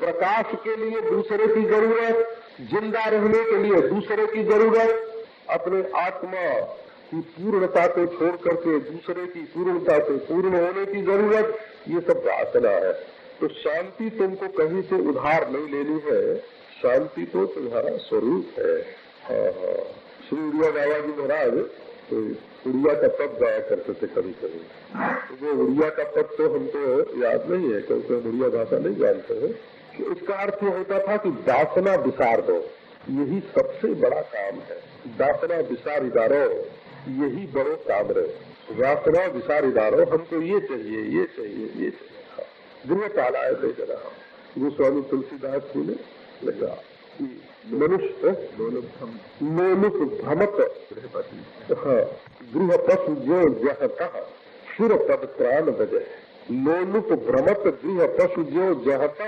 प्रकाश के लिए दूसरे की जरूरत, जिंदा रहने के लिए दूसरे की जरूरत, अपने आत्मा की पूर्णता को छोड़ करके दूसरे की पूर्णता से पूर्ण होने की जरूरत, ये सब वासना है। तो शांति तुमको कहीं से उधार नहीं लेनी है, शांति तो तुम्हारा स्वरूप है। हाँ, श्री उड़िया बाबा जी महाराज तो उड़िया का पद गाया करते थे कभी कभी। तो वो उड़िया का पद तो हमको याद नहीं है क्योंकि हम उड़िया भाषा नहीं जानते हैं। तो उसका अर्थ होता था कि वासना विसार दो, यही सबसे बड़ा काम है। वासना विसारिदारो, यही बड़ो काम रहे। वासना विसारिदारो, हमको ये चाहिए, ये चाहिए, ये चाहिए। गृह पालाय दे जरा गोस्वामी तुलसीदास जी ने लगा मनुष्य लोलुप भ्रमत, हाँ, गृह पशु जो जहता सुर पद प्राण बजे। लोलुप भ्रमत गृह पशु जो जहता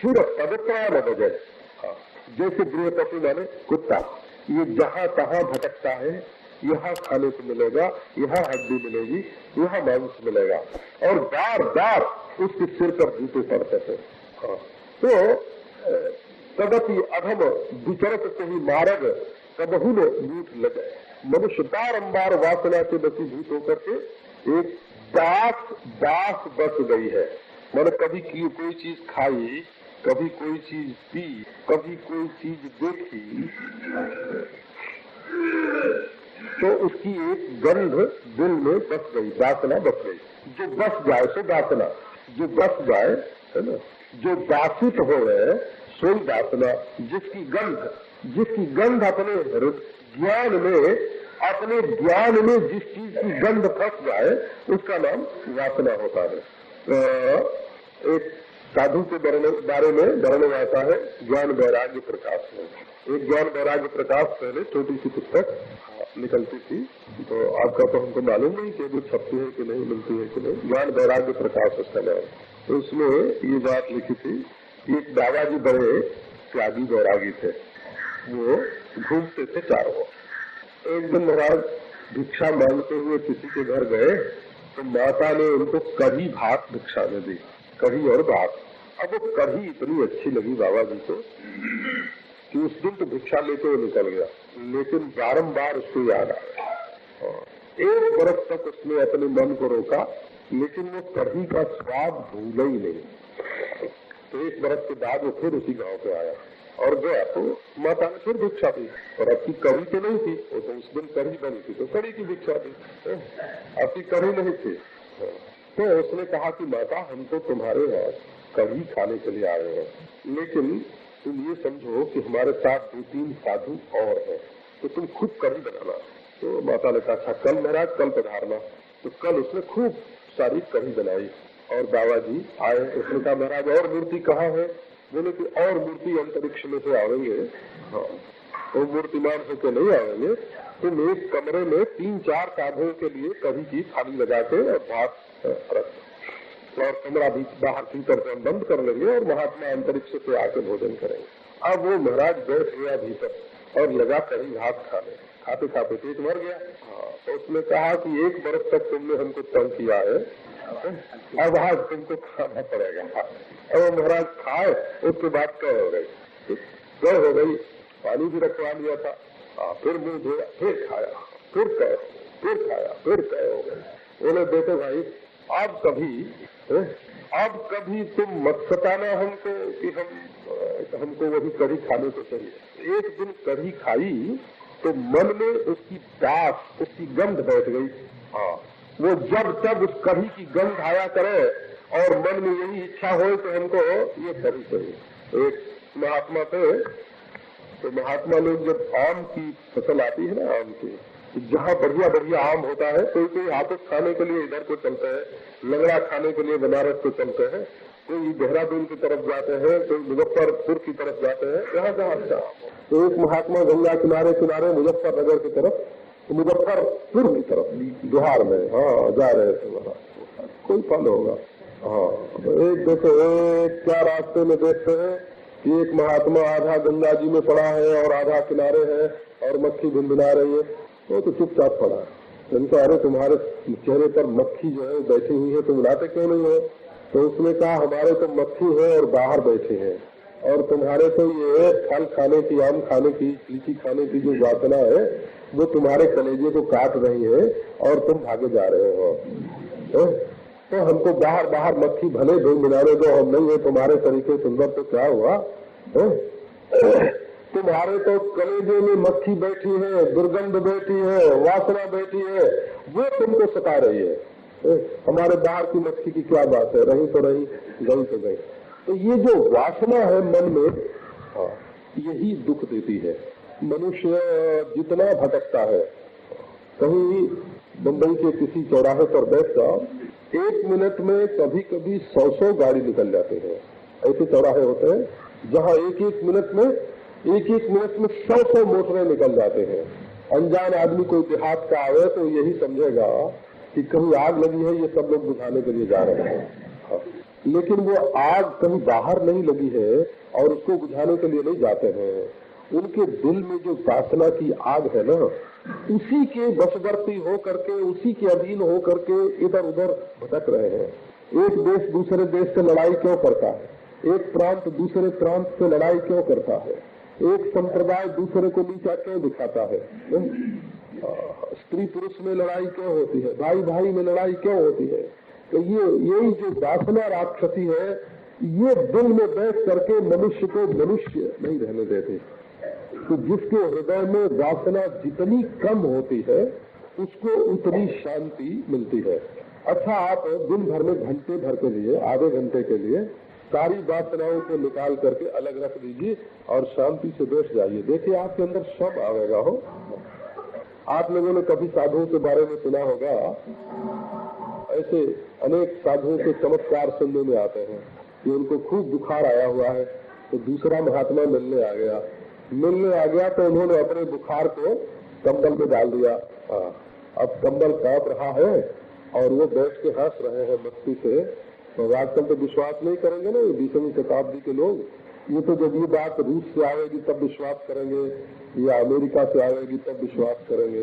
सुर पद प्राण बजे। हाँ, जैसे गृह पशु माने कुत्ता, ये जहाँ तहाँ भटकता है, यहाँ खाने को मिलेगा, यहाँ हड्डी मिलेगी, यहाँ मांस मिलेगा, और बार बार उसके सिर पर जूते पड़ते थे। हाँ, तो कदपि अधम विचरत से ही मार्ग कबहू न लूट लगे। मनुष्य बारम्बार वासना के वशीभूत होकर के एक दास बस गई है। मैंने कभी कोई चीज खाई, कभी कोई चीज पी, कभी कोई चीज देखी, तो उसकी एक गंध दिल में बस गई, वासना बस गई। जो बस जाए सो वासना, जो बस जाए, है ना, जो दासित हो गए सोई वासना। जिसकी गंध अपने ज्ञान में जिस चीज की गंध फंस जाए उसका नाम वासना होता है। एक साधु के बारे में वर्णन आता है ज्ञान वैराग्य प्रकाश में। एक ज्ञान वैराग्य प्रकाश पहले छोटी सी पुस्तक निकलती थी, तो आपका तो हमको मालूम नहीं कि वो छपती है कि नहीं, मिलती है कि नहीं। ज्ञान वैराग्य प्रकाश उसका नाम। तो उसमें ये बात लिखी थी, एक दादाजी बड़े त्यागी वैरागी थे, वो घूमते थे चारों। एक दिन महाराज भिक्षा मांगते हुए किसी के घर गए, तो माता ने उनको कढ़ी भात भिक्षा में दी, कढ़ी और भात। अब वो कढ़ी इतनी अच्छी लगी बाबा जी को कि उस दिन तो भिक्षा लेते हुए निकल गया, लेकिन बारम्बार उसको याद आया। एक बरस तक उसने अपने मन को रोका, लेकिन वो कढ़ी का स्वाद भूला ही नहीं। तो एक बरस के बाद वो फिर उसी गांव पे आया और गया, तो माता ने फिर भिक्षा दी, और अब की कढ़ी तो नहीं थी, वो तो उस दिन कढ़ी बनी थी तो कढ़ी की भिक्षा दी, अब की कढ़ी नहीं थी। तो उसने कहा कि माता, हम तो तुम्हारे यहाँ कढ़ी खाने के लिए आए हैं, लेकिन तुम ये समझो कि हमारे साथ 2-3 साधु और हैं, तो तुम खुद कढ़ी बनाना। तो माता ने कहा अच्छा कल महाराज, कल पधारना। तो कल उसने खूब सारी कढ़ी बनाई और बाबा जी आए। उसने कहा महाराज और मूर्ति कहाँ है? बोले कि और मूर्ति अंतरिक्ष में से आवेंगे। हाँ, वो मूर्तिमान होकर नहीं आवेंगे, तुम एक कमरे में 3-4 साधुओं के लिए कढ़ी की थाली लगा के और भात रख, और कमरा भी बाहर भीतर से बंद कर लेंगे और महात्मा अंतरिक्ष से आके भोजन करेंगे। अब वो महाराज बैठ गया भीतर और लगा कढ़ी भात खाने, खाते खाते पेट भर गया। हाँ, तो उसने कहा कि 1 बरस तक तुमने हमको तंग किया है, अब आज तुमको खाना पड़ेगा। अब महाराज खाए, उसके बाद कह हो गई, कह हो गई, पानी भी रखवा लिया था। फिर मुंह धोया, फिर खाया, फिर कह, फिर खाया, फिर कह हो गई। बोले बेटे भाई, अब कभी तुम मत सताना हमको कि हमको वही कढ़ी खाने को चाहिए। एक दिन कढ़ी खाई तो मन में उसकी दास, उसकी गंध बैठ गई। हाँ, वो जब तब उस कढ़ी की गंध आया करे और मन में यही इच्छा हो तो हमको ये कढ़ी चाहिए। एक महात्मा थे, तो महात्मा लोग जब आम की फसल आती है ना, आम की, जहाँ बढ़िया बढ़िया आम होता है, कोई हापुस खाने के लिए इधर को चलते हैं, लंगड़ा खाने के लिए बनारस को चलते हैं, कोई देहरादून की तरफ जाते हैं, कोई मुजफ्फरपुर की तरफ जाते हैं, जहाँ जहाँ अच्छा। तो एक महात्मा गंगा किनारे किनारे मुजफ्फरनगर की तरफ, मुजफ्फरपुर की तरफ बिहार में, हाँ, जा रहे थे। वहाँ कोई फल होगा। हाँ, एक देखो, एक क्या रास्ते में देखते हैं कि एक महात्मा आधा गंगा जी में पड़ा है और आधा किनारे है और मक्खी भिनभिना रही है। वो तो चुपचाप पड़ा है। उनका अरे तुम्हारे चेहरे पर मक्खी जो है बैठी हुई है, तुम लाते क्यों नहीं हो? तो उसने कहा हमारे तो मक्खी है और बाहर बैठे हैं, और तुम्हारे तो ये फल खाने की, आम खाने की, लीची खाने की जो वासना है वो तुम्हारे कलेजे को काट रही है और तुम भागे जा रहे हो। तो हमको बाहर बाहर मक्खी भले दो मिलाने दो, हम नहीं है तुम्हारे तरीके सुंदर, तो क्या हुआ? तुम्हारे तो कलेजे में मक्खी बैठी है, दुर्गंध बैठी है, वासना बैठी है, वो तुमको सता रही है। हमारे बाहर की मक्खी की क्या बात है, रही तो रही, गई तो गई। तो ये जो वासना है मन में, यही दुख देती है। मनुष्य जितना भटकता है, कहीं मुंबई के किसी चौराहे पर बैठ जाओ, 1 मिनट में कभी कभी 100 गाड़ी निकल जाते हैं। ऐसे चौराहे होते हैं जहाँ एक एक मिनट में 100 मोटरें निकल जाते हैं। अनजान आदमी कोई देहात का आवे तो यही समझेगा कि कहीं आग लगी है, ये सब लोग बुझाने के लिए जा रहे हैं। लेकिन वो आग कहीं बाहर नहीं लगी है और उसको बुझाने के लिए नहीं जाते हैं। उनके दिल में जो वासना की आग है ना, उसी के वशवर्ती हो करके, उसी के अधीन हो करके इधर उधर भटक रहे हैं। एक देश दूसरे देश से लड़ाई क्यों करता है? एक प्रांत दूसरे प्रांत से लड़ाई क्यों करता है? एक संप्रदाय दूसरे को नीचा क्यों दिखाता है? स्त्री पुरुष में लड़ाई क्यों होती है? भाई भाई में लड़ाई क्यों होती है? तो यही जो वासना राक्षसी है, ये दिल में बैठ करके मनुष्य को मनुष्य नहीं रहने देते। तो जिसके हृदय में वासना जितनी कम होती है, उसको उतनी शांति मिलती है। अच्छा, आप दिन भर में घंटे भर के लिए, आधे घंटे के लिए सारी वासनाओं को निकाल करके अलग रख दीजिए और शांति से बैठ जाइए। देखिए आपके अंदर सब आवेगा। हो, आप लोगों ने कभी साधुओं के बारे में सुना होगा, ऐसे अनेक साधुओं के चमत्कार सुनने में आते हैं कि उनको खूब बुखार आया हुआ है, तो दूसरा महात्मा मिलने आ गया तो उन्होंने अपने बुखार को कंबल में डाल दिया। अब कंबल कांप रहा है और वो बैठ के हंस रहे हैं मस्ती से। तो आजकल तो विश्वास नहीं करेंगे ना 20वीं शताब्दी के लोग। ये तो जब ये बात रूस से आएगी तब विश्वास करेंगे, या अमेरिका से आएगी तब विश्वास करेंगे।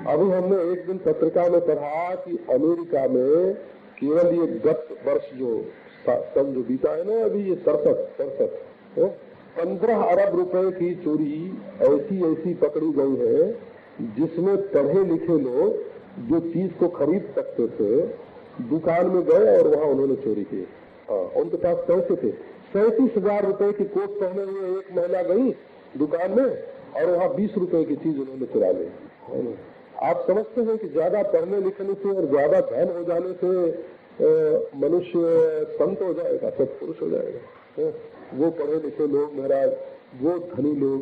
अभी हमने एक दिन पत्रिका में पढ़ा कि अमेरिका में केवल ये गत वर्ष जो सन जो बीता है ना, अभी ये 67 15 अरब रुपए की चोरी ऐसी पकड़ी गई है, जिसमें पढ़े लिखे लोग जो चीज को खरीद सकते थे, दुकान में गए और वहाँ उन्होंने चोरी की। उनके पास पैसे थे। 37,000 रुपए की कोट पहने हुए एक महिला गई दुकान में और वहाँ 20 रुपए की चीज उन्होंने चुरा ली। आप समझते हैं कि ज्यादा पढ़ने लिखने से और ज्यादा धन हो जाने से मनुष्य संत हो जाएगा, सत्पुरुष हो जाएगा? वो पढ़े लिखे लोग महाराज, वो धनी लोग,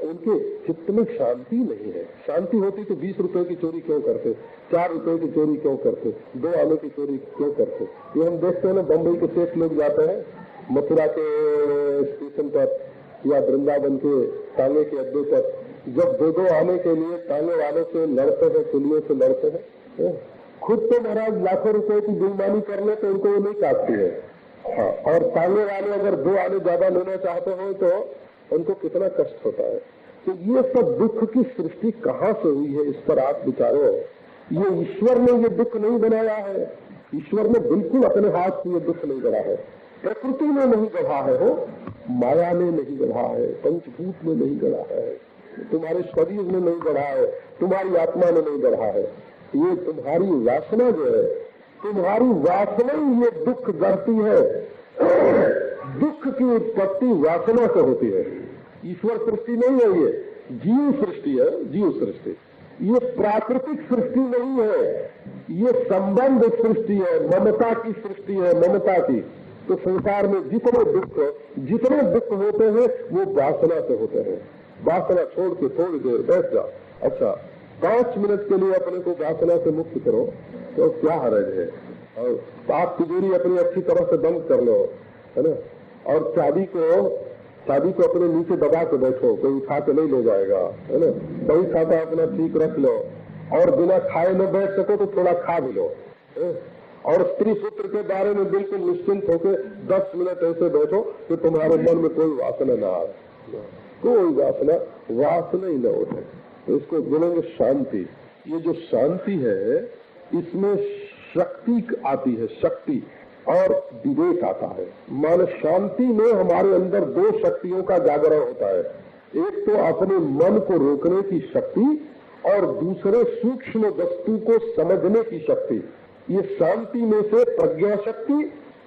उनके चित्त में शांति नहीं है। शांति होती तो 20 रुपए की चोरी क्यों करते, 4 रुपए की चोरी क्यों करते, 2 आने की चोरी क्यों करते? ये हम देखते हैं ना, बम्बई के सेठ लोग जाते हैं मथुरा के स्टेशन पर या वृंदावन के तांगे के अड्डे पर, जब 2 आने के लिए तांगे वालों से लड़ते हैं, पुलियों से लड़ते हैं, खुद तो महाराज लाखों रुपए की बेईमानी कर ले तो उनको वो नहीं काटती है। और तांगे वाले अगर 2 आने ज्यादा लेना चाहते हो तो उनको कितना कष्ट होता है। तो ये सब दुख की सृष्टि कहाँ से हुई है, इस पर आप विचारो। ये ईश्वर ने ये दुख नहीं बनाया है। ईश्वर ने बिल्कुल अपने हाथ से ये दुख नहीं गढ़ा है। प्रकृति में नहीं गढ़ा है, हो माया में नहीं गढ़ा है, पंचभूत में नहीं गढ़ा है, तुम्हारे शरीर में नहीं गढ़ा है, तुम्हारी आत्मा में नहीं गढ़ा है। ये तुम्हारी वासना जो है, तुम्हारी वासना ही ये दुख गढ़ती है। दुख की उत्पत्ति वासना से होती है। ईश्वर सृष्टि नहीं है, ये जीव सृष्टि है, जीव सृष्टि। ये प्राकृतिक सृष्टि नहीं है, ये संबंध सृष्टि है, ममता की सृष्टि है, ममता की। तो संसार में जितने दुख होते हैं वो वासना से होते हैं। वासना छोड़ के थोड़ी देर बैठ जाओ। अच्छा, 5 मिनट के लिए अपने को वासना से मुक्त करो तो क्या हर्ज है। और आप तिजोरी अपनी अच्छी तरह से बंद कर लो, है ना, और चाबी को अपने नीचे दबा के बैठो, कोई उठा के नहीं ले जाएगा, है ना। दही खाता अपना ठीक रख लो, और बिना खाए न बैठ सको तो थोड़ा खा भी लो। और स्त्री पुत्र के बारे में बिल्कुल निश्चिंत होकर 10 मिनट ऐसे बैठो कि तुम्हारे मन में कोई वासना न आए, कोई वासना ही न उठे। तो इसको बोलेंगे शांति। ये जो शांति है, इसमें शक्ति आती है, शक्ति। और विवेक आता है। मान शांति में हमारे अंदर दो शक्तियों का जागरण होता है, एक तो अपने मन को रोकने की शक्ति और दूसरे सूक्ष्म वस्तु को समझने की शक्ति। ये शांति में से प्रज्ञा शक्ति,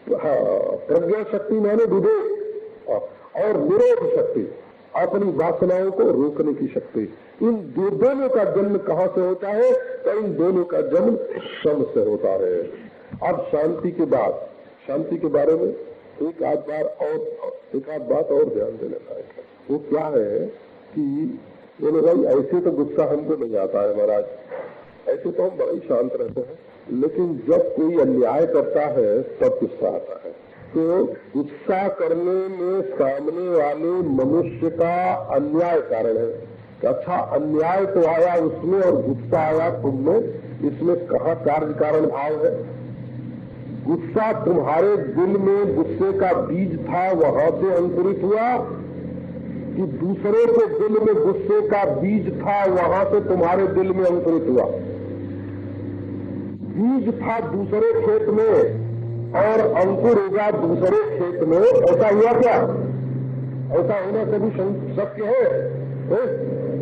प्रज्ञा शक्ति माने विवेक, और निरोध शक्ति अपनी वासनाओं को रोकने की शक्ति। इन दोनों का जन्म कहाँ से होता है? तो इन दोनों का जन्म सम से होता है। अब शांति के बाद, शांति के बारे में एक आध बात और ध्यान देने लायक है। वो क्या है कि बोले भाई ऐसे तो गुस्सा हमको नहीं आता है महाराज, ऐसे तो हम बड़ा ही शांत रहते हैं, लेकिन जब कोई अन्याय करता है तब गुस्सा आता है। तो गुस्सा करने में सामने वाले मनुष्य का अन्याय कारण है। अच्छा, अन्याय तो आया उसमें और गुस्सा आया तुम में, इसमें कहाँ कार्य कारण भाव है? गुस्सा तुम्हारे दिल में गुस्से का बीज था, वहां से अंकुरित हुआ, कि दूसरे के दिल में गुस्से का बीज था, वहां से तुम्हारे दिल में अंकुरित हुआ? बीज था दूसरे खेत में और अंकुर होगा दूसरे खेत में, ऐसा हुआ क्या? ऐसा होना कभी शक्य है?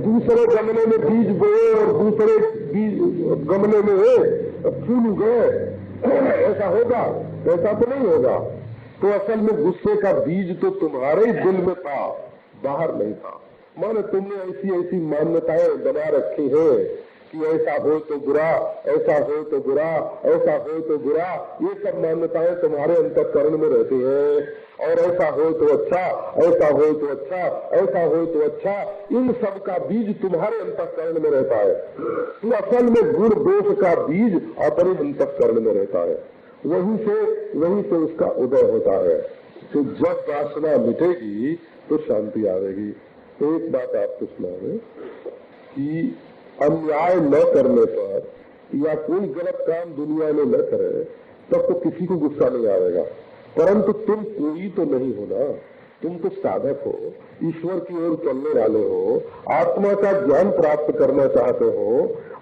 दूसरे गमले में बीज बोए और दूसरे गमले में फूल उगे, ऐसा होगा? ऐसा तो नहीं होगा। तो असल में गुस्से का बीज तो तुम्हारे ही दिल में था, बाहर नहीं था। माने तुमने ऐसी ऐसी मान्यताएं बना रखी है कि ऐसा हो तो बुरा, ऐसा हो तो बुरा, ऐसा हो तो बुरा, ये सब मान्यताएं तुम्हारे अंतःकरण में रहती है। और ऐसा हो तो अच्छा, ऐसा हो तो अच्छा, ऐसा हो तो अच्छा, इन सब का बीज तुम्हारे अंतःकरण में रहता है। तो असल में गुण दोष का बीज अपने अंतःकरण में रहता है, वहीं से उसका उदय होता है। तो जब वासना मिटेगी तो शांति आएगी। तो एक बात आपको सुना कि अन्याय न करने पर या कोई गलत काम दुनिया में न करे तब तो किसी को गुस्सा नहीं आएगा। परंतु तुम कोई तो नहीं हो ना, तुम तो साधक हो, ईश्वर की ओर चलने वाले हो, आत्मा का ज्ञान प्राप्त करना चाहते हो।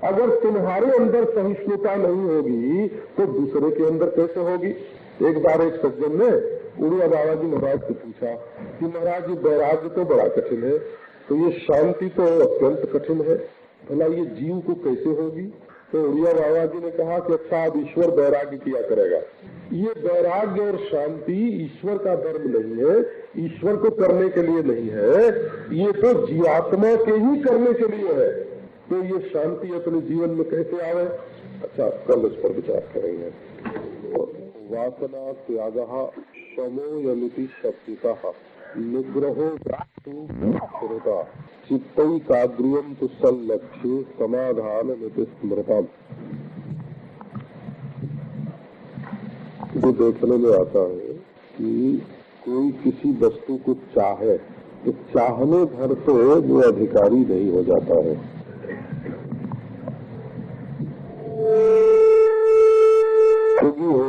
अगर तुम्हारे अंदर सहिष्णुता नहीं होगी तो दूसरे के अंदर कैसे होगी? एक बार एक सज्जन ने उड़िया बाबा जी महाराज से पूछा कि महाराज ये वैराग्य तो बड़ा कठिन है, तो ये शांति तो अत्यंत कठिन है, भला ये जीव को कैसे होगी? तो उड़िया बाबा जी ने कहा कि अच्छा, अब ईश्वर वैराग्य किया करेगा। ये वैराग्य और शांति ईश्वर का धर्म नहीं है, ईश्वर को करने के लिए नहीं है, ये तो जीवात्मा के ही करने के लिए है। तो ये शांति अपने जीवन में कैसे आवे? अच्छा, कल इस पर विचार करेंगे। वासना त्यागः शमोयमिति शब्दितः निग्रहो स्थिरता चित्तैकाग्र्यं तु सल्लक्ष्ये समाधानमिति स्मृतम्। जो देखने में आता है कि कोई किसी वस्तु को चाहे तो चाहने भर तो वो अधिकारी नहीं हो जाता है। क्योंकि हो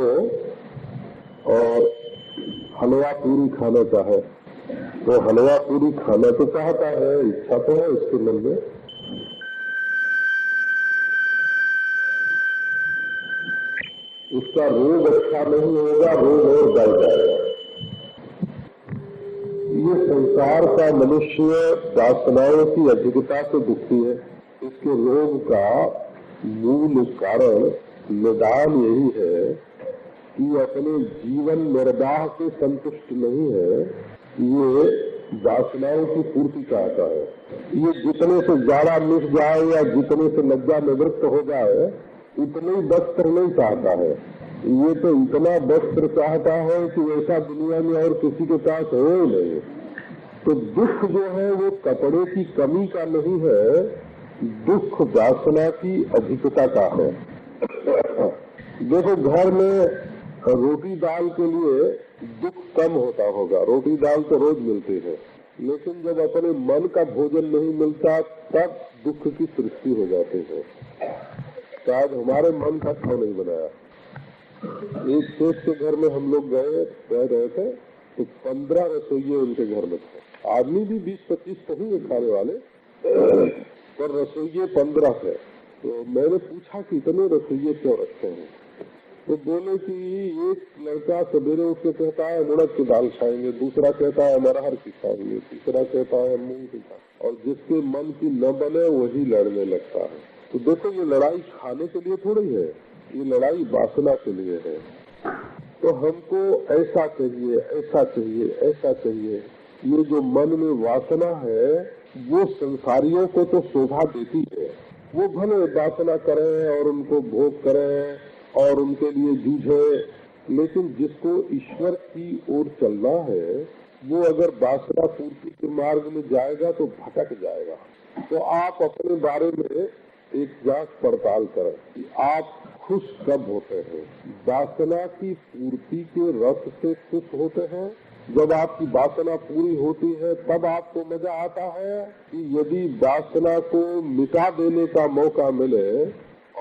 और हलवा पूरी खाना चाहे तो हलवा पूरी खाना तो चाहता है, इच्छा तो है उसके मन में, उसका रोग अच्छा नहीं होगा, रोग और बढ़ जाएगा। ये संसार का मनुष्य वासनाओं की अधिकता से दुखी है। इसके रोग का मूल कारण निदान यही है कि अपने जीवन निर्वाह से संतुष्ट नहीं है, ये वासनाओं की पूर्ति चाहता है। ये जितने से जाड़ा मिट जाए या जितने से लज्जा निवृत्त हो जाए उतने वस्त्र नहीं चाहता है। ये तो इतना वस्त्र चाहता है कि ऐसा दुनिया में और किसी के पास हो ही नहीं। तो दुख जो है वो कपड़े की कमी का नहीं है, दुख वासना की अधिकता का है। देखो, घर में रोटी दाल के लिए दुख कम होता होगा, रोटी दाल तो रोज मिलती है, लेकिन जब अपने मन का भोजन नहीं मिलता तब दुख की सृष्टि हो जाती है। शायद हमारे मन का क्यों नहीं बनाया। एक सेठ के घर में हम लोग गए रह रहे थे तो 15 रसोइये उनके घर में थे। आदमी भी 20-25 तो ही खाने वाले, पर रसोइये 15 थे। तो मैंने पूछा कि इतने रसोइये क्यों रखते हैं? तो बोले कि एक लड़का सवेरे उठ के कहता है उड़द की दाल खाएंगे, दूसरा कहता है अरहर की खाएंगे, तीसरा कहता है मूंग की खाएंगे, और जिसके मन की न बने वही लड़ने लगता है। तो देखो ये लड़ाई खाने के लिए थोड़ी है, ये लड़ाई वासना के लिए है। तो हमको ऐसा चाहिए, ऐसा चाहिए, ऐसा चाहिए, ये जो मन में वासना है वो संसारियों को तो शोभा देती है। वो भले वासना करें और उनको भोग करें और उनके लिए जूझे, लेकिन जिसको ईश्वर की ओर चलना है वो अगर वासना पूर्ति के मार्ग में जाएगा तो भटक जाएगा। तो आप अपने बारे में एक जांच पड़ताल करें कि आप खुश कब होते हैं। वासना की पूर्ति के रस से खुश होते हैं, जब आपकी वासना पूरी होती है तब आपको मजा आता है, कि यदि वासना को मिटा देने का मौका मिले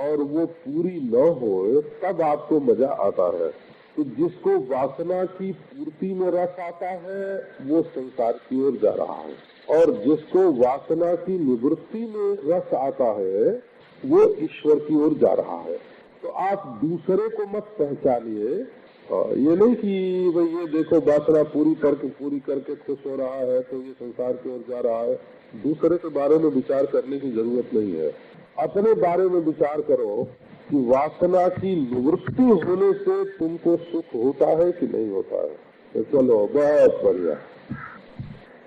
और वो पूरी न हो तब आपको मजा आता है। तो जिसको वासना की पूर्ति में रस आता है वो संसार की ओर जा रहा है, और जिसको वासना की निवृत्ति में रस आता है वो ईश्वर की ओर जा रहा है। तो आप दूसरे को मत पहचानिए, ये नहीं कि भाई ये देखो वासना पूरी करके खुश हो रहा है तो ये संसार की ओर जा रहा है। दूसरे के बारे में विचार करने की जरूरत नहीं है, अपने बारे में विचार करो कि वासना की निवृत्ति होने से तुमको सुख होता है कि नहीं होता है। तो चलो बहुत बढ़िया।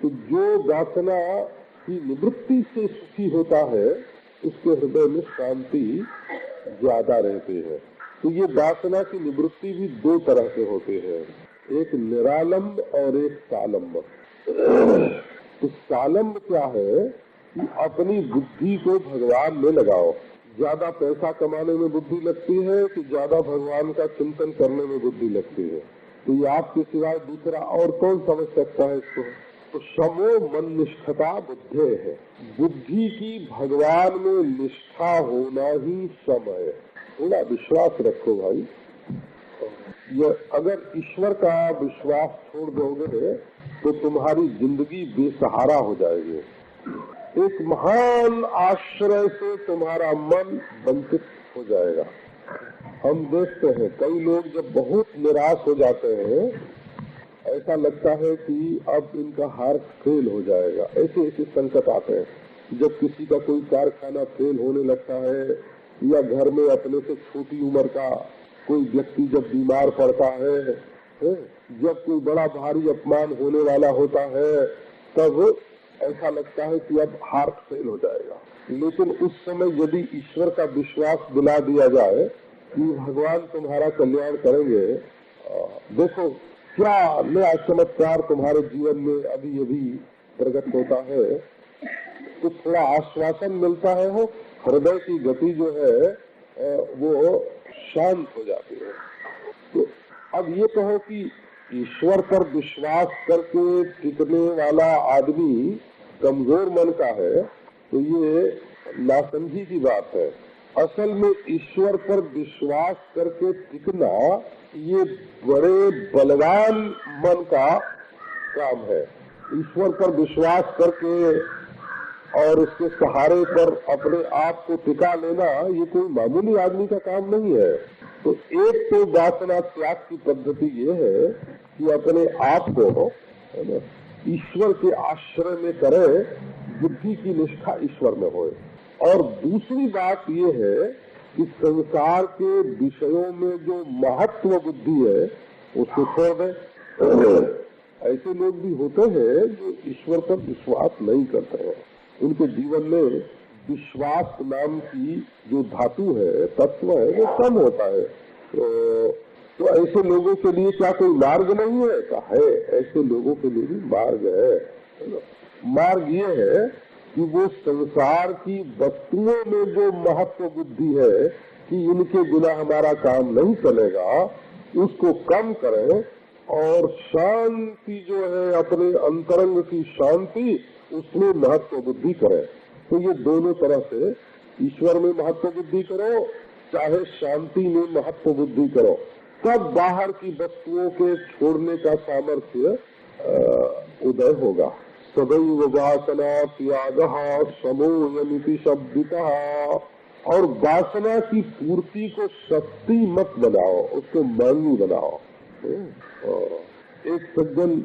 तो जो वासना की निवृत्ति से सुखी होता है उसके हृदय में शांति ज्यादा रहती है। तो ये वासना की निवृत्ति भी दो तरह से होते हैं, एक निरालंब और एक सालंब। तो सालंब क्या है कि अपनी बुद्धि को भगवान में लगाओ। ज्यादा पैसा कमाने में बुद्धि लगती है कि ज्यादा भगवान का चिंतन करने में बुद्धि लगती है? तो ये आपके सिवाय दूसरा और कौन समझ सकता है इसको? तो समो मन निष्ठता बुद्धि है, बुद्धि की भगवान में निष्ठा होना ही सम है। थोड़ा विश्वास रखो भाई। ये अगर ईश्वर का विश्वास छोड़ दोगे तो तुम्हारी जिंदगी बेसहारा हो जाएगी। एक महान आश्रय से तुम्हारा मन वंचित हो जाएगा। हम देखते हैं कई लोग जब बहुत निराश हो जाते हैं, ऐसा लगता है कि अब इनका हार्ट फेल हो जाएगा, ऐसे ऐसे संकट आते हैं। जब किसी का कोई कारखाना फेल होने लगता है या घर में अपने से छोटी उम्र का कोई व्यक्ति जब बीमार पड़ता है, जब कोई बड़ा भारी अपमान होने वाला होता है, तब ऐसा लगता है कि अब हार्ट फेल हो जाएगा। लेकिन उस समय यदि ईश्वर का विश्वास दिला दिया जाए कि भगवान तुम्हारा कल्याण करेंगे, देखो क्या नया चमत्कार तुम्हारे जीवन में अभी अभी प्रकट होता है, तो थोड़ा आश्वासन मिलता है, हो हृदय की गति जो है वो शांत हो जाती है। तो अब ये कहो कि ईश्वर पर विश्वास करके टिकने वाला आदमी कमजोर मन का है, तो ये नासमझी की बात है। असल में ईश्वर पर विश्वास करके टिकना ये बड़े बलवान मन का काम है। ईश्वर पर विश्वास करके और उसके सहारे पर अपने आप को टिका लेना ये कोई मामूली आदमी का काम नहीं है। तो एक तो वासना त्याग की पद्धति ये है कि अपने आप को ईश्वर के आश्रय में करे, बुद्धि की निष्ठा ईश्वर में होए। और दूसरी बात ये है कि संसार के विषयों में जो महत्व बुद्धि है उसको छोड़ दे। ऐसे लोग भी होते हैं जो ईश्वर पर विश्वास नहीं करते हैं, उनके जीवन में विश्वास नाम की जो धातु है, तत्व है, वो कम होता है। तो ऐसे लोगों के लिए क्या कोई मार्ग नहीं है? है, ऐसे लोगों के लिए भी मार्ग है। मार्ग ये है कि वो संसार की वस्तुओं में जो महत्व बुद्धि है कि इनके बिना हमारा काम नहीं चलेगा, उसको कम करें और शांति जो है अपने अंतरंग की शांति उसमें महत्व बुद्धि करें। तो ये दोनों तरह से ईश्वर में महत्व बुद्धि करो, चाहे शांति में महत्व बुद्धि करो, तब बाहर की वस्तुओं के छोड़ने का सामर्थ्य उदय होगा। सदैव वासना त्यागः समोयमिति शब्दितः और वासना की पूर्ति को सस्ती मत बनाओ, उसको महंगी बनाओ। एक सज्जन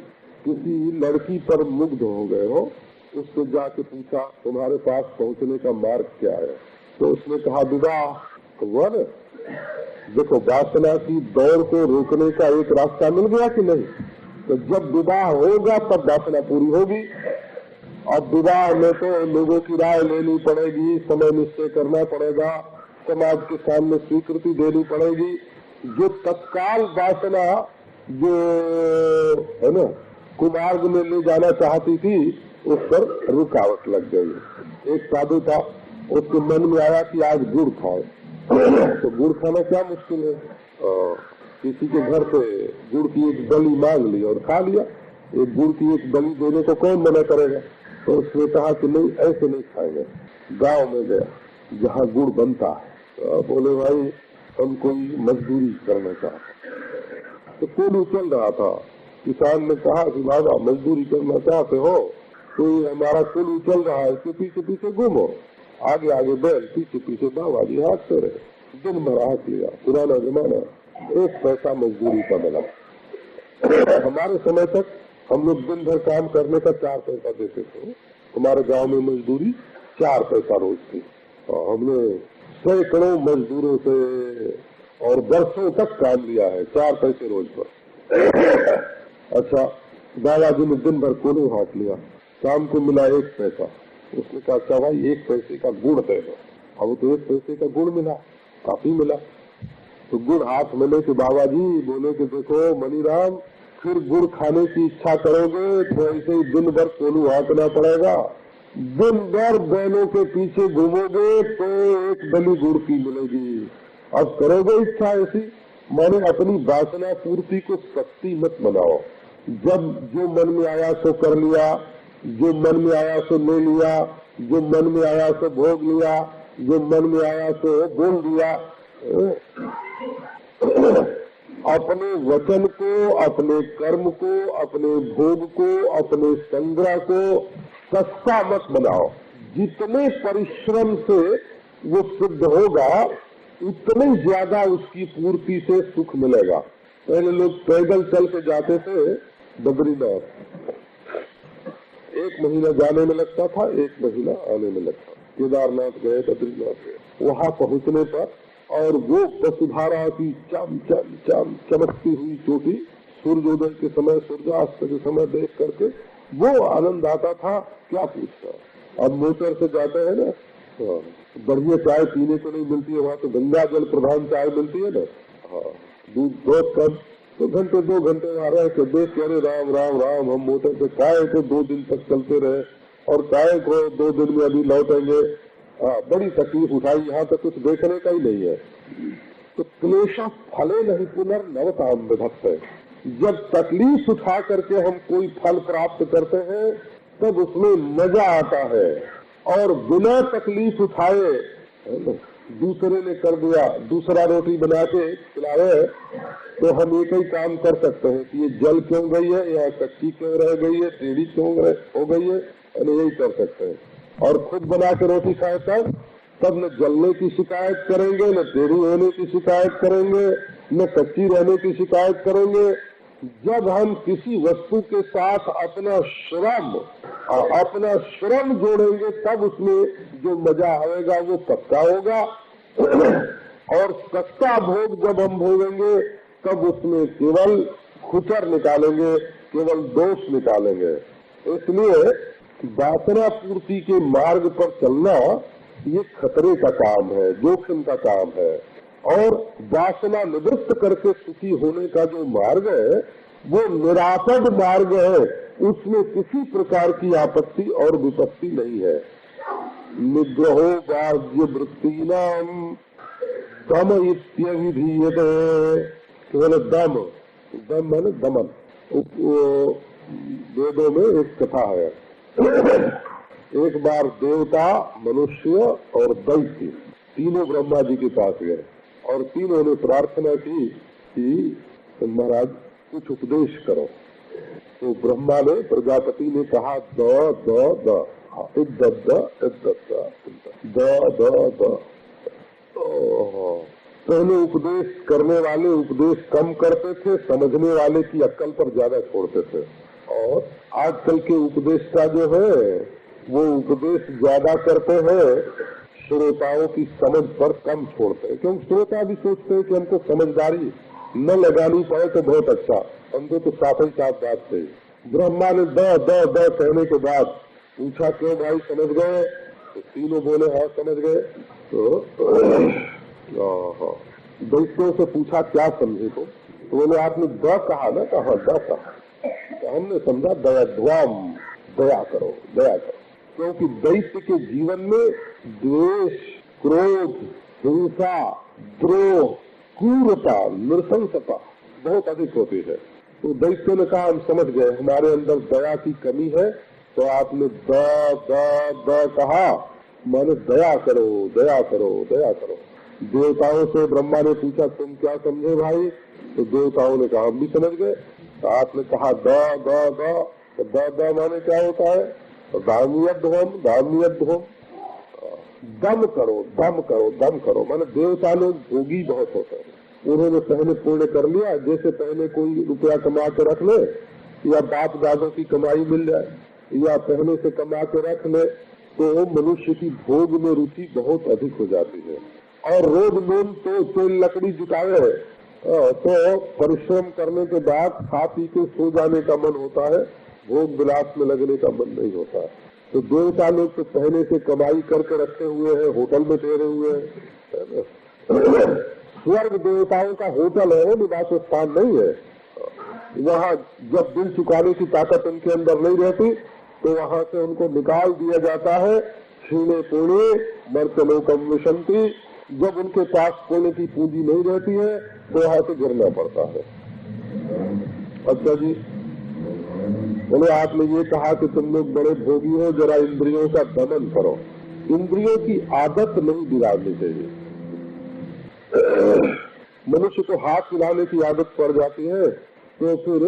किसी लड़की पर मुग्ध हो गए हो, उससे जाके पूछा तुम्हारे पास पहुंचने का मार्ग क्या है, तो उसने कहा विवाह। हुआ न? देखो, वासना की दौड़ को रोकने का एक रास्ता मिल गया कि नहीं? तो जब विवाह होगा तब वासना पूरी होगी। अब विवाह में तो लोगों की राय लेनी पड़ेगी, समय निश्चय करना पड़ेगा, समाज के सामने स्वीकृति देनी पड़ेगी। जो तत्काल वासना जो है ना कुमार्ग में ले जाना चाहती थी, उस पर रुकावट लग गई। एक साधु था, उसके मन में आया कि आज गुड़ खाए। तो गुड़ खाना क्या मुश्किल है, किसी के घर से गुड़ की एक डली मांग ली और खा लिया। एक गुड़ की एक डली देने को कौन मना करेगा? तो उसने कहा कि नहीं, ऐसे नहीं खाएंगे। गांव में गया जहाँ गुड़ बनता है, तो बोले भाई हम कोई मजदूरी करना चाहते। तो कोल्हू चल रहा था, किसान ने कहा कि बाबा मजदूरी करना चाहते हो तो हमारा कोल्हू चल रहा है, इसके पीछे पीछे घूमो, आगे आगे बैल, पीछे पीछे बाबा जी हाँकते रहे। दिन भर हाँक लिया, पुराना जमाना, 1 पैसा मजदूरी का मिला। हमारे समय तक हम लोग दिन भर काम करने का 4 पैसा देते थे। हमारे गांव में मजदूरी 4 पैसा रोज थी। हमने सैकड़ों मजदूरों से और वर्षों तक काम लिया है 4 पैसे रोज पर। अच्छा, दादाजी ने दिन भर कोल्हू हाँक लिया, शाम को मिला 1 पैसा। उसने कहा अच्छा भाई 1 पैसे का गुड़ दे दो। अब तो 1 पैसे का गुड़ मिला, काफी मिला। तो गुड़ हाथ में लेके बाबा जी बोले कि देखो मनीराम, फिर गुड़ खाने की इच्छा करोगे तो ऐसे ही दिन भर कोल्हू हाँकना पड़ेगा। दिन भर बैलों के पीछे घूमोगे तो 1 डली गुड़ की मिलेगी। अब करोगे इच्छा ऐसी? माने अपनी वासना पूर्ति को सस्ती मत बनाओ। जब जो मन में आया सो कर लिया, जो मन में आया सो ले लिया, जो मन में आया सो भोग लिया, जो मन में आया सो बोल दिया। अपने वचन को, अपने कर्म को, अपने भोग को, अपने संग्रह को सस्ता मत बनाओ। जितने परिश्रम से वो सिद्ध होगा उतने ज्यादा उसकी पूर्ति से सुख मिलेगा। पहले लोग पैदल चल के जाते थे बद्रीनाथ, 1 महीना जाने में लगता था, 1 महीना आने में लगता। केदारनाथ गए, बद्रीनाथ गए, वहाँ पहुँचने पर और वो वसुधारा की चम चम चम चमकती हुई चोटी सूर्योदय के समय, सूर्यास्त के समय देख करके वो आनंद आता था, क्या पूछता। अब मोटर से जाते हैं ना, बढ़िया चाय पीने को नहीं मिलती है, वहाँ तो गंगा जल प्रधान चाय मिलती है ना। हाँ, दूध बहुत कम, तो घंटे 2 घंटे वहाँ रह के देख के अरे राम राम राम, हम मोटर से काहे को 2 दिन तक चलते रहे और काहे को 2 दिन में अभी लौटेंगे। बड़ी तकलीफ उठाई, यहाँ तो कुछ देखने का ही नहीं है। तो क्लेशा फले नहीं पुनर्नवताम विधत्ते। जब तकलीफ उठा करके हम कोई फल प्राप्त करते हैं तब उसमें मजा आता है, और बिना तकलीफ उठाए दूसरे ने कर दिया, दूसरा रोटी बना के खिलाए, तो हम एक ही काम कर सकते हैं कि ये जल क्यों गई है, या कच्ची क्यों रह गई है, टेढ़ी क्यों हो गई है, यही कर सकते हैं। और खुद बना के रोटी खाए तब न जलने की शिकायत करेंगे, न टेढ़ी होने की शिकायत करेंगे, न कच्ची रहने की शिकायत करेंगे। जब हम किसी वस्तु के साथ अपना श्रम जोड़ेंगे तब उसमें जो मजा आएगा वो पक्का होगा। और सच्चा भोग जब हम भोगेंगे तब उसमें केवल खुचर निकालेंगे, केवल दोष निकालेंगे। इसलिए वासना पूर्ति के मार्ग पर चलना ये खतरे का काम है, जोखिम का काम है। और वासना निवृत्त करके सुखी होने का जो मार्ग है वो निरापद मार्ग है, उसमें किसी प्रकार की आपत्ति और विपत्ति नहीं है। निग्रहो बाह्य वृत्तीनाम दम इत्यभिधीयते। केवल दम है ना, दमन। वेदों में एक कथा है, एक बार देवता, मनुष्य और दैत्य तीनों ब्रह्मा जी के पास गए और तीनों ने प्रार्थना की कि महाराज कुछ उपदेश करो। तो ब्रह्मा ने, प्रजापति ने कहा the the the the the the the the the the पहले उपदेश करने वाले उपदेश कम करते थे, समझने वाले की अक्ल पर ज्यादा छोड़ते थे। और आजकल के उपदेष्टा जो है वो उपदेश ज्यादा करते हैं, श्रोताओं की समझ पर कम छोड़ते हैं। क्योंकि श्रोता भी सोचते हैं कि हमको समझदारी न लगानी पड़े तो बहुत अच्छा, हमको तो साफ ही साफ बात थी। ब्रह्मा ने द कहने के बाद पूछा क्यों भाई समझ गए? तो तीनों बोले हाँ समझ गए। तो दैत्यों से पूछा क्या समझे? तो बोले आपने द कहा ना, कहा द कहा, तो हमने समझा दयाध्वाम, दया करो दया करो। क्योंकि दैत्य के जीवन में द्वेष, क्रोध, हिंसा, द्रोह, क्रूरता, नृशंसता बहुत अधिक होती है। तो दैत्य ने कहा हम समझ गए, हमारे अंदर दया की कमी है। तो आपने द कहा, माने दया करो दया करो दया करो। देवताओं से ब्रह्मा ने पूछा तुम क्या समझे भाई? तो देवताओं ने कहा हम भी समझ गए। तो आपने कहा द माने क्या होता है? दाम्यध्वम दाम्यध्वम, दम करो दम करो दम करो। माने देवता लोग भोगी बहुत होते हैं, उन्होंने पहले पुण्य कर लिया। जैसे पहले कोई रुपया कमा के रख ले या बाप दादों की कमाई मिल जाए या पहले से कमा के रख ले, तो मनुष्य की भोग में रुचि बहुत अधिक हो जाती है। और रोज नून तो लकड़ी जुटावे तो परिश्रम करने के बाद खा पी के सो जाने का मन होता है, भोग विलास में लगने का मन नहीं होता। तो देवता लोग तो पहले से कमाई करके रखे हुए हैं, होटल में ठहरे हुए हैं। स्वर्ग देवताओं का होटल है, निवास स्थान नहीं है। वहाँ जब बिल चुकाने की ताकत उनके अंदर नहीं रहती तो वहाँ से उनको निकाल दिया जाता है। क्षीणे पुण्य मर्त्यलोकम विशंति, जब उनके पास पुण्य की पूंजी नहीं रहती है तो वहाँ से गिरना पड़ता है। अच्छा जी, बोले आपने ये कहा कि तुम लोग बड़े भोगी हो, जरा इंद्रियों का दमन करो। इंद्रियों की आदत नहीं बिगाड़नी चाहिए। मनुष्य को हाथ हिलाने की आदत पड़ जाती है तो फिर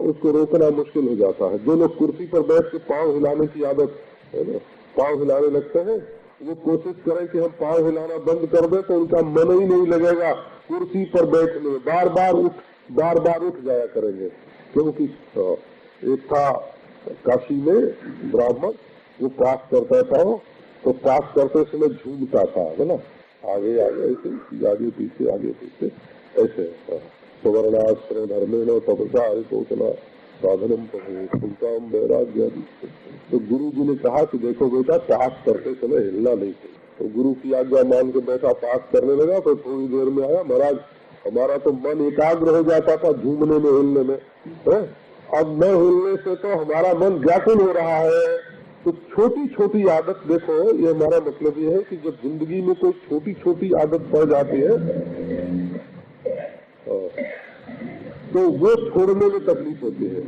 उसको रोकना मुश्किल हो जाता है। जो लोग कुर्सी पर बैठ के पाँव हिलाने की आदत है ना, पाँव हिलाने लगते हैं, वो कोशिश करें कि हम पाँव हिलाना बंद कर दें तो उनका मन ही नहीं लगेगा कुर्सी पर बैठने, बार बार उठ जाया करेंगे। क्योंकि एक था काशी में ब्राह्मण, वो पास करता था, तो पास करते समय झूमता था, है ना, आगे आगे ऐसे, आगे पीछे ऐसे। सुवर्णाश्रम धर्मेण तपसा हरितोषणा साधनम प्रभुताम वैराग्य। तो गुरु जी ने कहा कि देखो बेटा, पास करते समय हिलना नहीं चाहिए। तो गुरु की आज्ञा मान के बैठा, पास करने लगा। तो थोड़ी देर में आया, महाराज हमारा तो मन एकाग्र हो जाता था झूमने में, हिलने में, है? अब न हिलने से तो हमारा मन व्याकुल हो रहा है। तो छोटी छोटी आदत, देखो ये हमारा मतलब ये है कि जब जिंदगी में कोई छोटी छोटी आदत पड़ जाती है तो वो छोड़ने में तकलीफ होती है।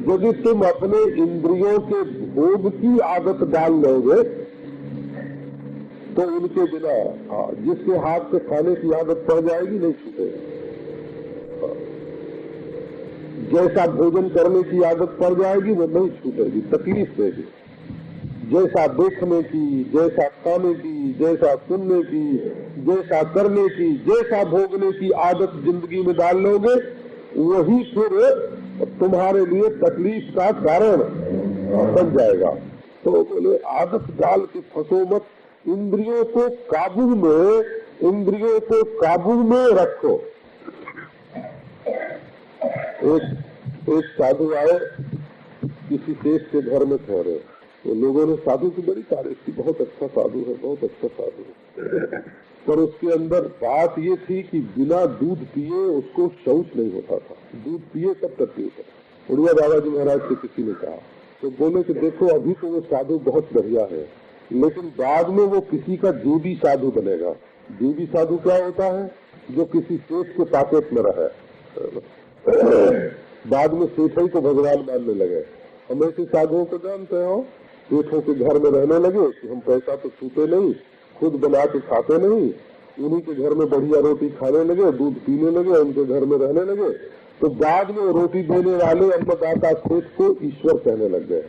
यदि तुम अपने इंद्रियों के भोग की आदत डाल लोगे तो उनके बिना जिसके हाथ से खाने की आदत पड़ जाएगी नहीं छूटेगी। जैसा भोजन करने की आदत पड़ जाएगी वो नहीं छूटेगी, तकलीफ देगी। जैसा देखने की, जैसा खाने की, जैसा सुनने की, जैसा करने की, जैसा भोगने की आदत जिंदगी में डाल लोगे वही फिर तुम्हारे लिए तकलीफ का कारण बन जाएगा। तो बोले आदत डाल के फंसो मत, इंद्रियों को काबू में रखो। एक साधु आए, किसी देश के घर में ठहरे, तो लोगों ने साधु की बड़ी तारीफ की, बहुत अच्छा साधु है, बहुत अच्छा साधु है। पर उसके अंदर बात ये थी कि बिना दूध पिए उसको शौच नहीं होता था, दूध पिए तब तकलीफ है। उड़िया बाबा जी महाराज से किसी ने कहा, तो बोले कि देखो अभी तो वो साधु बहुत बढ़िया है, लेकिन बाद में वो किसी का देवी साधु बनेगा। देवी साधु क्या होता है? जो किसी सेठ के पॉकेट में रहे, बाद में सेठ ही को भगवान मानने लगे। हम ऐसे साधुओं को जानते हो, सेठों के घर में रहने लगे कि हम पैसा तो छूते नहीं, खुद बना के खाते नहीं, उन्हीं के घर में बढ़िया रोटी खाने लगे, दूध पीने लगे, उनके घर में रहने लगे। तो बाद में रोटी देने वाले अन्नदाता सेठ को ईश्वर कहने लग गए,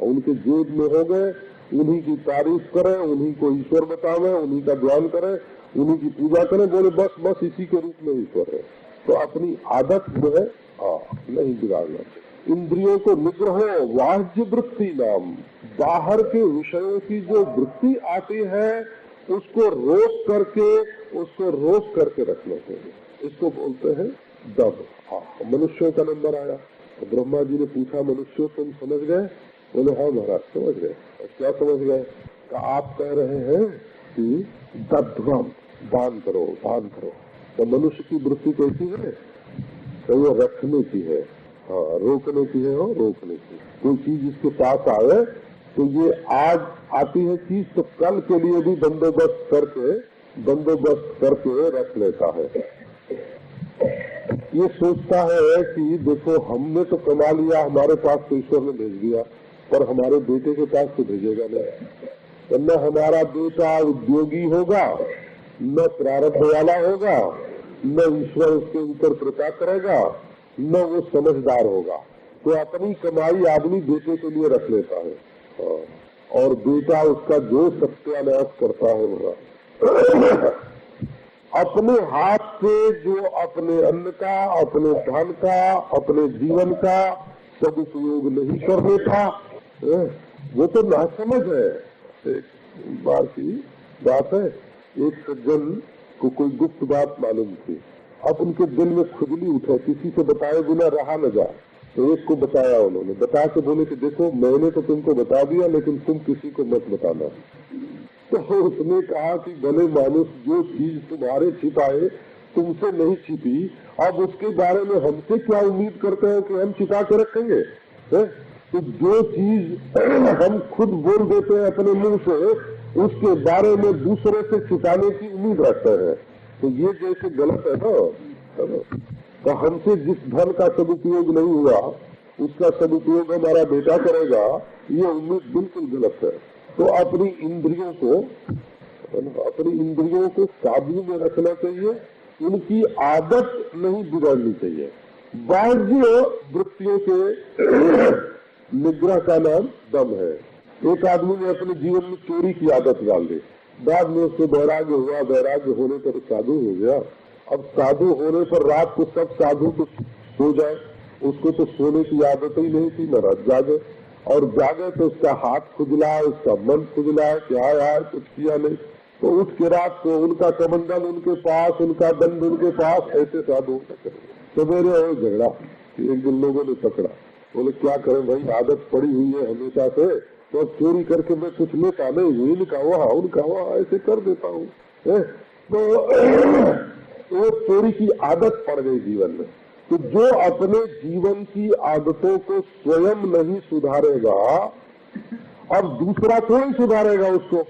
उनके जेब में हो गए, उन्हीं की तारीफ करें, उन्हीं को ईश्वर बतावें, उन्हीं का ध्यान करें, उन्हीं की पूजा करें, बोले बस बस इसी के रूप में ईश्वर है। तो अपनी आदत जो है नहीं बिगाड़ना चाहिए। इंद्रियों को निग्रहो वाह्य वृत्ति नाम, बाहर के विषयों की जो वृत्ति आती है उसको रोक करके रखना चाहिए। इसको बोलते हैं दम। मनुष्यों का नंबर आया तो ब्रह्मा जी ने पूछा, मनुष्यों तुम समझ गए? बोले हाँ महाराज समझ गए। और क्या समझ गए? आप कह रहे हैं कि दध्वम दान करो दान करो। तो मनुष्य की वृत्ति कैसी है? तो ये रखने की है, रोकने की है, रोकने की। कोई चीज इसके पास आए तो ये आज आती है चीज तो कल के लिए भी बंदोबस्त करके रख लेता है। ये सोचता है कि देखो हमने तो कमा लिया, हमारे पास तो ईश्वर ने भेज दिया, पर हमारे बेटे के पास तो भेजेगा नहीं। न हमारा बेटा उद्योगी होगा, न प्रारब्ध वाला होगा, न ईश्वर उसके ऊपर कृपा करेगा, न वो समझदार होगा। तो अपनी कमाई आदमी बेटे के लिए रख लेता है, और बेटा उसका जो सत्यानाश करता है वह अपने हाथ से जो अपने अन्न का, अपने धन का, अपने जीवन का सदुपयोग नहीं कर लेता, वो तो नासमझ है। एक बार की बात है, एक सज्जन को कोई गुप्त बात मालूम थी। अब उनके दिल में खुजली उठे, किसी से बताए बिना रहा न जाए, तो एक को बताया। उन्होंने बता के बोले कि देखो मैंने तो तुमको बता दिया, लेकिन तुम किसी को मत बताना। तो उसने कहा कि भले मानुष जो चीज तुम्हारे छिपाए तुमसे नहीं छिपी, अब उसके बारे में हमसे क्या उम्मीद करते हैं कि हम छिपा के रखेंगे? तो जो चीज हम खुद बोल देते हैं अपने मुंह से, उसके बारे में दूसरे से छिपाने की उम्मीद रखते हैं। तो ये जैसे गलत है ना। तो हमसे जिस धन का सदुपयोग नहीं हुआ उसका सदुपयोग हमारा बेटा करेगा, ये उम्मीद बिल्कुल गलत है। तो अपनी इंद्रियों को काबू में रखना चाहिए, उनकी आदत नहीं बिगड़नी चाहिए। बाह्य वृत्तियों के निग्रह का नाम दम है। एक आदमी ने अपने जीवन में चोरी की आदत डाल दी, बाद में उसको वैराग्य हुआ, वैराग्य होने पर साधु हो गया। अब साधु होने पर रात को सब साधु तो सो जाए, उसको तो सोने की आदत ही नहीं थी, महाराज जागे, और जागे तो उसका हाथ खुजला, उसका मन खुजला, क्या यार कुछ किया नहीं। तो उठ के रात को उनका कमंडल उनके पास, उनका दंड उनके पास, ऐसे साधु सवेरे और झगड़ा। एक दिन लोगों ने पकड़ा, बोले क्या करें भाई, आदत पड़ी हुई है हमेशा से, तो अब चोरी करके मैं कुछ लेता नहीं हूँ, इनका वहाँ ऐसे कर देता हूँ। तो चोरी की आदत पड़ गई जीवन में। तो जो अपने जीवन की आदतों को स्वयं नहीं सुधारेगा, अब दूसरा थोड़ी सुधारेगा उसको।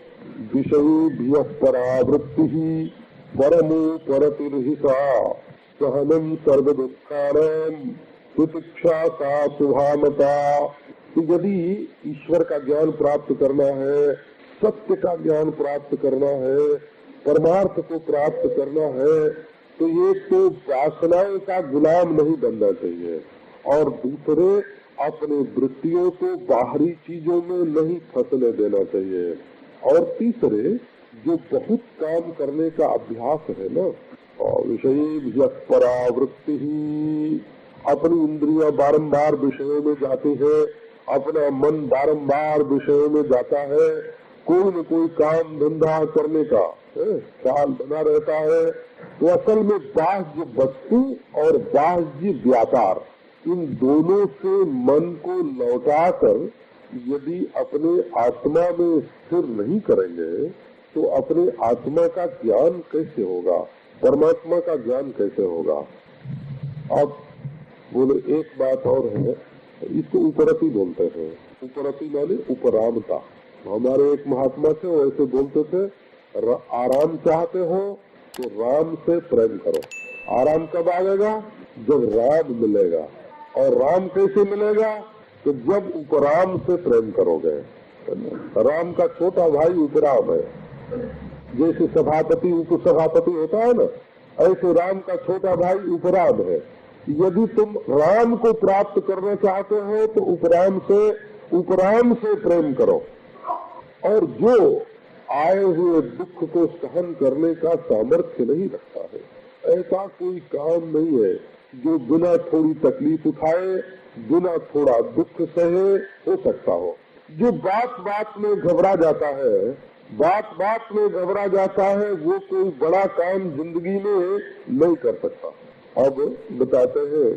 विषयी परावृत्ति ही परमो परतिर्हिता सहनम सर्व दुखानम प्रतीक्षा का शुभामता। तो यदि ईश्वर का ज्ञान प्राप्त करना है, सत्य का ज्ञान प्राप्त करना है, परमार्थ को प्राप्त करना है, तो ये तो वासनाओं का गुलाम नहीं बनना चाहिए, और दूसरे अपने वृत्तियों को बाहरी चीजों में नहीं फंसने देना चाहिए, और तीसरे जो बहुत काम करने का अभ्यास है ना, विषयी परावृत्ति ही, अपनी इंद्रियां बारंबार विषयों में जाती है, अपना मन बारंबार विषयों में जाता है, कोई न कोई काम धंधा करने का ख्याल बना रहता है। तो असल में बाह्य वस्तु और बाह्य व्यापार, इन दोनों से मन को लौटाकर यदि अपने आत्मा में स्थिर नहीं करेंगे तो अपने आत्मा का ज्ञान कैसे होगा, परमात्मा का ज्ञान कैसे होगा। अब बोले एक बात और है, इसको उपरति बोलते हैं। उपरति माने उपरामता। हमारे एक महात्मा थे, वो ऐसे बोलते थे, आराम चाहते हो तो राम से प्रेम करो। आराम कब आएगा? जब राम मिलेगा। और राम कैसे मिलेगा? तो जब उपराम से प्रेम करोगे। राम का छोटा भाई उपराम है, जैसे सभापति उपसभापति होता है ना, ऐसे राम का छोटा भाई उपराम है। यदि तुम राम को प्राप्त करना चाहते हो तो उपराम से प्रेम करो। और जो आए हुए दुख को सहन करने का सामर्थ्य नहीं रखता है, ऐसा कोई काम नहीं है जो बिना थोड़ी तकलीफ उठाए, बिना थोड़ा दुख सहे हो सकता हो। जो बात बात में घबरा जाता है, बात बात में घबरा जाता है, वो कोई बड़ा काम जिंदगी में नहीं कर सकता। अब बताते हैं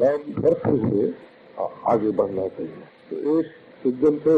काम करते हुए आगे बढ़ना चाहिए। तो एक सज्जन थे,